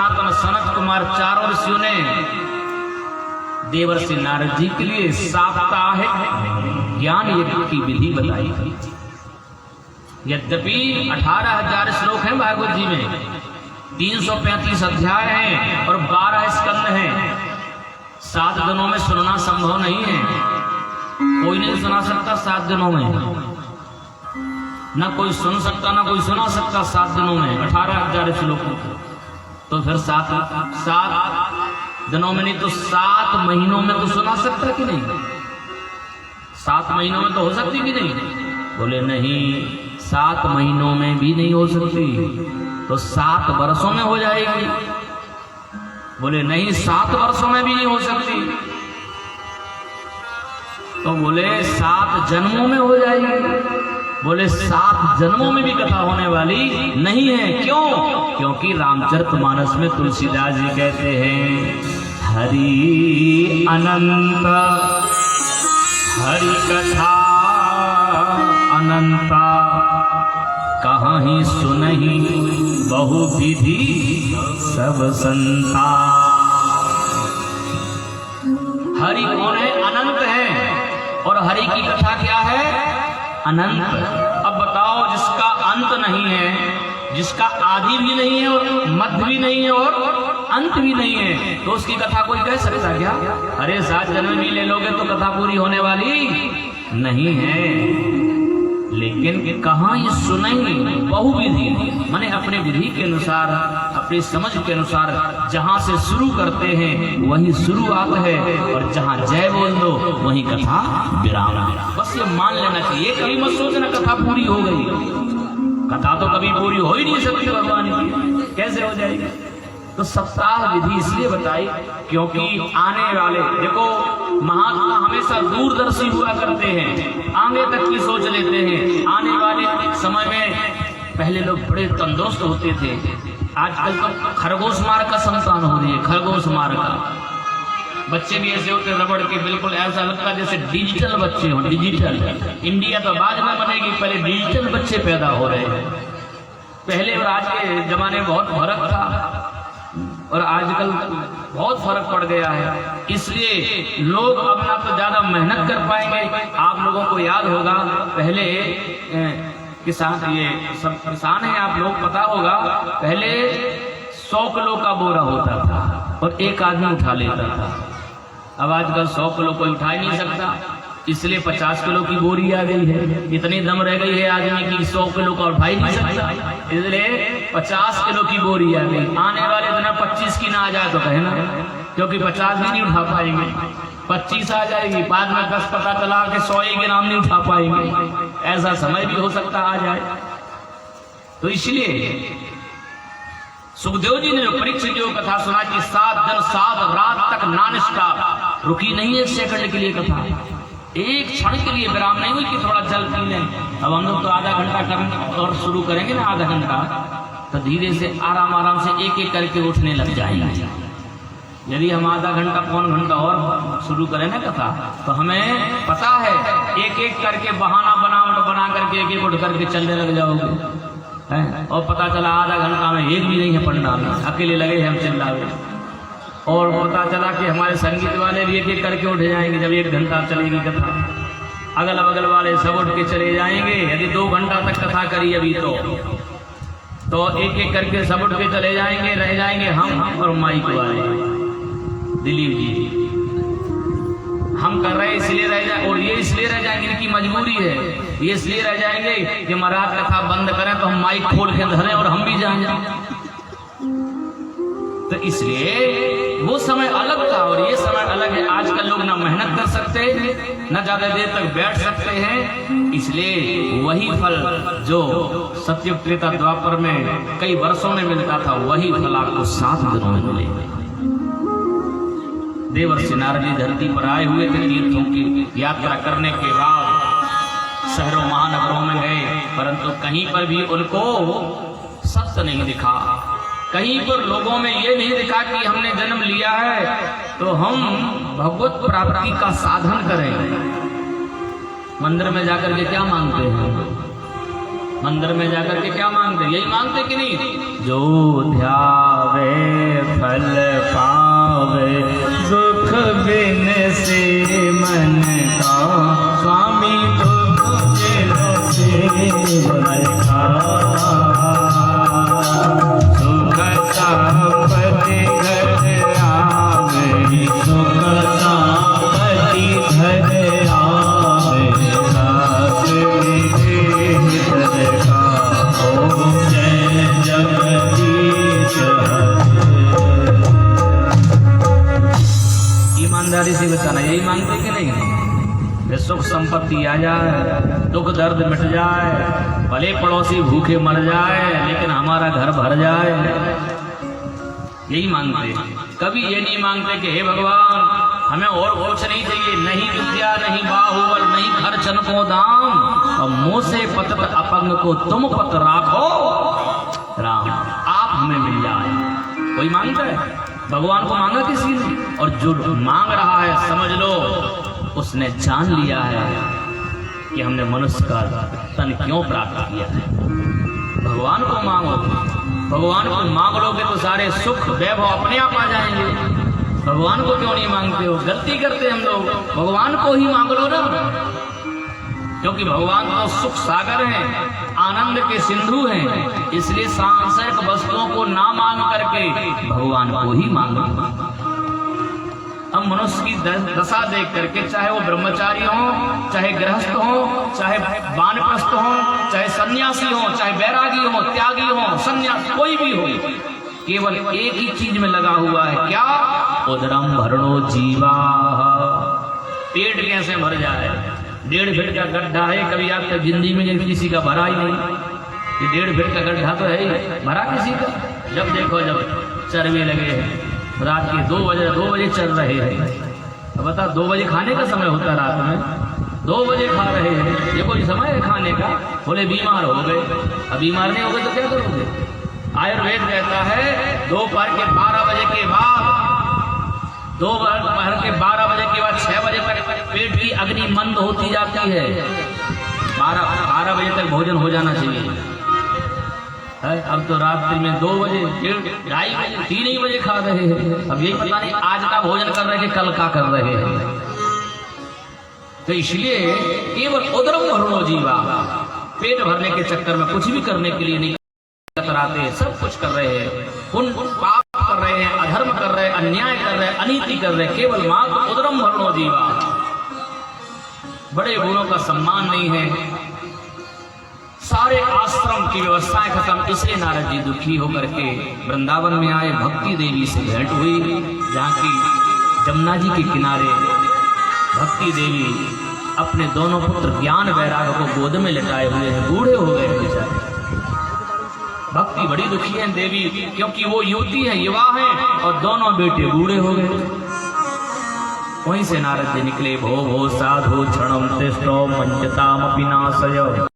सनातन, सनत कुमार चारों ऋषियों ने देवर्षि नारद जी के लिए साप्ताहिक ज्ञान यज्ञ की विधि बताई थी। यद्यपि 18,000 श्लोक हैं भागवत जी में, 335 अध्याय हैं और 12 स्कंद हैं। 7 दिनों में सुनना संभव नहीं है, कोई नहीं सुना सकता 7 दिनों में, ना कोई सुन सकता ना कोई सुना सकता 7 दिनों में 18,000 श्लोक। तो फिर 7 दिनों में नहीं तो 7 महीनों में तो सुना सकता कि नहीं? 7 महीनों में तो हो सकती कि नहीं? बोले नहीं, 7 महीनों में भी नहीं हो सकती, तो 7 वर्षों में हो जाएगी। बोले नहीं, 7 वर्षों में भी नहीं हो सकती, तो बोले 7 जन्मों में हो जाएगी। बोले 7 जन्मों में भी कथा होने वाली नहीं है। क्यों? क्योंकि रामचरितमानस में तुलसीदास जी कहते हैं, हरि अनंत हरि कथा अनंता, कहाँ ही सुनहि बहु विधि सब संता। हरि कौन है? अनंत है, और हरि की कथा क्या है? अनंत। अब बताओ, जिसका अंत नहीं है, जिसका आदि भी नहीं है और मध्य भी नहीं है और अंत भी नहीं है, तो उसकी कथा कोई कह सकता क्या? अरे 7 जन्म भी ले लोगे तो कथा पूरी होने वाली नहीं है। लेकिन कहाँ ये सुनेंगे? बहुविधि, माने अपने विधि के अनुसार, अपनी समझ के अनुसार जहाँ से शुरू करते हैं वही शुरुआत है, और जहाँ जय बोल दो वही कथा विराम है। बस ये मान लेना चाहिए। कभी मत सोचना कथा पूरी हो गई, कथा तो कभी पूरी हो ही नहीं सकती भगवान की, कैसे हो जाएगी? तो सप्ताह विधि इसलिए बताई क्योंकि आने वाले, देखो महात्मा हमेशा दूरदर्शी हुआ करते हैं, आगे तक की सोच लेते हैं। आने वाले समय में पहले लोग बड़े तंदुरुस्त होते थे, आजकल तो खरगोश मार का संतान हो रही है। खरगोश मार का बच्चे भी ऐसे होते रबड़ के, बिल्कुल ऐसा लगता है जैसे डिजिटल बच्चे हो। डिजिटल इंडिया तो बाद में बनेगी, पहले डिजिटल बच्चे पैदा हो रहे हैं। पहले और आज के जमाने में बहुत फर्क था, और आजकल बहुत फर्क पड़ गया है। इसलिए लोग अपना तो ज्यादा मेहनत कर पाएंगे। आप लोगों को याद होगा, पहले किसान, ये सब किसान है, आप लोग पता होगा, पहले 100 किलो का बोरा होता था और एक आदमी उठा लेता था। अब आजकल 100 किलो कोई उठा ही नहीं सकता, इसलिए 50 किलो की बोरी आ गई है। इतनी दम रह गई है आदमी की 100 किलो का उठा ही नहीं सकता, इसलिए 50 किलो की बोरी आ गई। आने वाले दिन 25 की ना आ जाए तो कहना, क्योंकि 50 भी नहीं उठा पाएंगे। 25 आ जाएगी, बाद में 10 पता चला कि 100 ग्राम नहीं उठा पाएंगे। ऐसा समय भी हो सकता आ जाए। तो इसलिए सुखदेव जी ने जो परीक्षित जो कथा सुना कि 7 दिन 7 रात तक नॉन स्टॉप, रुकी नहीं एक सेकंड के लिए कथा, एक क्षण के लिए विराम नहीं हुई कि थोड़ा जल पी लें। अब हम लोग तो आधा घंटा करेंगे और शुरू करेंगे ना आधा घंटा, तो धीरे से आराम आराम से एक एक करके उठने लग जाएंगे। यदि हम आधा घंटा पौन घंटा और शुरू करें ना कथा, तो हमें पता है एक एक करके बहाना बना करके एक एक उठ करके चलने लग जाओगे, है? और पता चला आधा घंटा में एक भी नहीं है पंडाल में, अकेले लगे हम चिल्लावे। और पता चला कि हमारे संगीत वाले भी एक एक करके उठ जाएंगे जब 1 घंटा चलेगी कथा। अगल बगल वाले सब उठ के चले जाएंगे। यदि 2 घंटा तक कथा करी अभी तो एक एक करके सब उठ के चले जाएंगे। रह जाएंगे हम और माइक वाले दिलीप जी। हम कर रहे इसलिए रह जाए, और ये इसलिए रह जाएंगे, इनकी मजबूरी है, ये इसलिए रह जाएंगे कि महाराज कथा बंद करें तो हम माइक खोल के धरें और हम भी जाएंगे। तो इसलिए वो समय अलग था और ये समय अलग है। आजकल लोग ना मेहनत कर सकते, न ज्यादा देर तक बैठ सकते हैं। इसलिए वही फल जो सत्युग त्रेता द्वापर में कई वर्षों में मिलता था, वही फल आपको 7 दिनों में मिलेगा। देवर्षि नारद जी धरती पर आए हुए थे, तीर्थों की यात्रा करने के बाद शहरों महानगरों में गए, परंतु कहीं पर भी उनको सत्य नहीं दिखा। कहीं पर लोगों में ये नहीं दिखा कि हमने जन्म लिया है तो हम भगवत प्राप्ति का साधन करें। मंदिर में जाकर के क्या मांगते हैं? मंदिर में जाकर के क्या मांगते हैं? यही मांगते कि नहीं? जो ध्यावे ईमानदारी से बचाना, यही मांगते कि नहीं? फिर सुख संपत्ति आ जाए, दुख दर्द मिट जाए, भले पड़ोसी भूखे मर जाए लेकिन हमारा घर भर जाए, यही मांगते। कभी ये नहीं मांगते कि हे भगवान हमें और कुछ नहीं चाहिए, नहीं विद्या नहीं बाहुबल नहीं खर्चन को दाम, और मुँह से पतत अपंग को तुम पत राखो राम, आप हमें मिल जाए। कोई मांगता है? भगवान को मांगा किसी ने? और जो मांग रहा है समझ लो उसने जान लिया है कि हमने मनुष्य का तन क्यों प्राप्त किया है। भगवान को मांगो, भगवान को मांग लोगे तो सारे सुख वैभव अपने आप आ जाएंगे। भगवान को क्यों नहीं मांगते हो? गलती करते हम लोग, भगवान को ही मांग लो ना, क्योंकि भगवान तो सुख सागर हैं, आनंद के सिंधु हैं, इसलिए सांसारिक वस्तुओं को ना मांग करके भगवान को ही मांगो। हम मनुष्य की दशा देख करके, चाहे वो ब्रह्मचारी हो, चाहे गृहस्थ हो, चाहे वानप्रस्थ हो, चाहे सन्यासी हो, चाहे बैरागी हो, त्यागी हो, सन्यास कोई भी हो, केवल एक ही चीज में लगा हुआ है, क्या? उदरम भरणो जीवा, पेट कैसे भर जाए। 1.5 फीट का गड्ढा है, कभी आप तक जिंदगी में किसी का भरा ही नहीं। ये 1.5 फीट का गड्ढा तो है ही, भरा किसी का? जब देखो जब चरवे लगे हैं, रात के 2 बजे चल रहे हैं। अब बता, 2 बजे खाने का समय होता है रात में, 2 बजे खा रहे हैं, ये कोई समय है खाने का? बोले बीमार हो गए। अब बीमार नहीं हो गए तो क्या करोगे? आयुर्वेद कहता है दोपहर के 12 बजे के बाद, दोपहर के 12 बजे के बाद 6 बजे तक पेट की अग्नि मंद होती जाती है। 12 बजे तक भोजन हो जाना चाहिए है। अब तो रात्रि में 2 बजे, 2:30 बजे, 3 ही बजे खा रहे हैं। अब यही पता नहीं आज का भोजन कर रहे हैं कि कल का कर रहे हैं। तो इसलिए केवल उदरम भरणो जीवा, पेट भरने के चक्कर में कुछ भी करने के लिए नहीं कतराते, सब कुछ कर रहे हैं, पाप कर रहे हैं, अधर्म कर रहे हैं, अन्याय कर रहे हैं, अनीति कर रहे हैं, केवल मात्र उदरम भरणो जीवा। बड़े बूढ़ों का सम्मान नहीं है, सारे आश्रम की व्यवस्थाएं खत्म, इसलिए नारद जी दुखी होकर के वृंदावन में आए। भक्ति देवी से भेंट हुई, जहाँ की जमुना जी के किनारे भक्ति देवी अपने दोनों पुत्र ज्ञान वैराग को गोद में लिटाए हुए हैं, बूढ़े हो गए बेचारे। भक्ति बड़ी दुखी है देवी, क्योंकि वो युवती है, युवा है, और दोनों बेटे बूढ़े हो गए। वहीं से नारद जी निकले, भो भो साधु क्षणम तिष्ठो मंचतामपि नाशय।